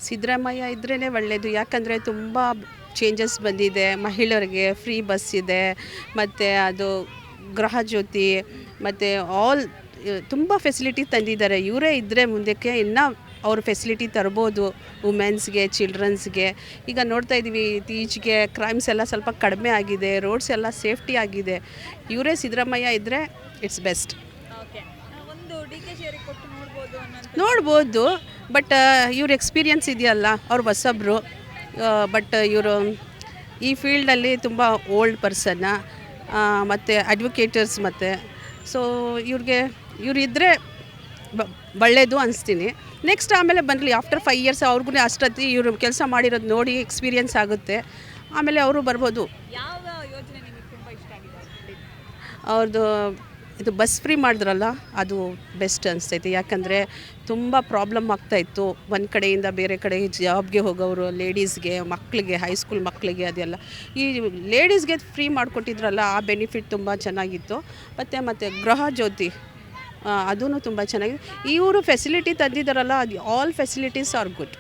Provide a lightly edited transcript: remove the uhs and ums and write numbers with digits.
ಸಿದ್ದರಾಮಯ್ಯ ಇದ್ರೇ ಒಳ್ಳೆಯದು. ಯಾಕಂದರೆ ತುಂಬ ಚೇಂಜಸ್ ಬಂದಿದೆ. ಮಹಿಳೆಯರಿಗೆ ಫ್ರೀ ಬಸ್ ಇದೆ, ಮತ್ತು ಅದು ಗೃಹ ಜ್ಯೋತಿ, ಮತ್ತು ಆಲ್ ತುಂಬ ಫೆಸಿಲಿಟಿ ತಂದಿದ್ದಾರೆ. ಇವರೇ ಇದ್ದರೆ ಮುಂದಕ್ಕೆ ಇನ್ನೂ ಅವ್ರ ಫೆಸಿಲಿಟಿ ತರ್ಬೋದು ವುಮೆನ್ಸ್ಗೆ, ಚಿಲ್ಡ್ರನ್ಸ್ಗೆ. ಈಗ ನೋಡ್ತಾ ಇದ್ದೀವಿ ಇತ್ತೀಚೆಗೆ ಕ್ರೈಮ್ಸ್ ಎಲ್ಲ ಸ್ವಲ್ಪ ಕಡಿಮೆ ಆಗಿದೆ, ರೋಡ್ಸ್ ಎಲ್ಲ ಸೇಫ್ಟಿ ಆಗಿದೆ. ಇವರೇ ಸಿದ್ದರಾಮಯ್ಯ ಇದ್ದರೆ ಇಟ್ಸ್ ಬೆಸ್ಟ್. ಓಕೆ, ಒಂದು ಡಿ ಕೆ ಶಿ ಅವರಿಗೆ ಕೊಟ್ಟು ನೋಡ್ಬೋದು ಅನ್ನೋಂಥ ನೋಡ್ಬೋದು, ಬಟ್ ಇವ್ರ ಎಕ್ಸ್ಪೀರಿಯನ್ಸ್ ಇದೆಯಲ್ಲ, ಅವ್ರು ಹೊಸಬ್ರು. ಬಟ್ ಇವರು ಈ ಫೀಲ್ಡಲ್ಲಿ ತುಂಬ ಓಲ್ಡ್ ಪರ್ಸನ್ನ, ಮತ್ತು ಅಡ್ವೊಕೇಟರ್ಸ್, ಮತ್ತು ಸೊ ಇವರಿದ್ದರೆ ಒಳ್ಳೆಯದು ಅನಿಸ್ತೀನಿ. ನೆಕ್ಸ್ಟ್ ಆಮೇಲೆ ಬರಲಿ, ಆಫ್ಟರ್ 5 ಇಯರ್ಸ್ ಅವ್ರಿಗೂ ಅಷ್ಟೊತ್ತಿ ಇವರು ಕೆಲಸ ಮಾಡಿರೋದು ನೋಡಿ ಎಕ್ಸ್ಪೀರಿಯನ್ಸ್ ಆಗುತ್ತೆ. ಆಮೇಲೆ ಅವರು ಬರ್ಬೋದು. ಯಾವ ಯೋಜನೆ ನಿಮಗೆ ತುಂಬ ಇಷ್ಟ ಆಗಿದೆ? ಅವ್ರದ್ದು ಇದು ಬಸ್ ಫ್ರೀ ಮಾಡಿದ್ರಲ್ಲ, ಅದು ಬೆಸ್ಟ್ ಅನಿಸ್ತೈತೆ. ಯಾಕಂದರೆ ತುಂಬ ಪ್ರಾಬ್ಲಮ್ ಆಗ್ತಾಯಿತ್ತು. ಒಂದು ಕಡೆಯಿಂದ ಬೇರೆ ಕಡೆಗೆ ಜಾಬ್ಗೆ ಹೋಗೋರು, ಲೇಡೀಸ್ಗೆ, ಮಕ್ಕಳಿಗೆ, ಹೈಸ್ಕೂಲ್ ಮಕ್ಕಳಿಗೆ, ಅದೆಲ್ಲ ಈ ಲೇಡೀಸ್ಗೆ ಫ್ರೀ ಮಾಡಿಕೊಟ್ಟಿದ್ರಲ್ಲ, ಆ ಬೆನಿಫಿಟ್ ತುಂಬ ಚೆನ್ನಾಗಿತ್ತು. ಮತ್ತು ಗೃಹ ಜ್ಯೋತಿ ಅದೂ ತುಂಬ ಚೆನ್ನಾಗಿದೆ. ಇವರು ಫೆಸಿಲಿಟಿ ತಂದಿದ್ದಾರಲ್ಲ, ಅದು ಆಲ್ ಫೆಸಿಲಿಟೀಸ್ ಆರ್ ಗುಡ್.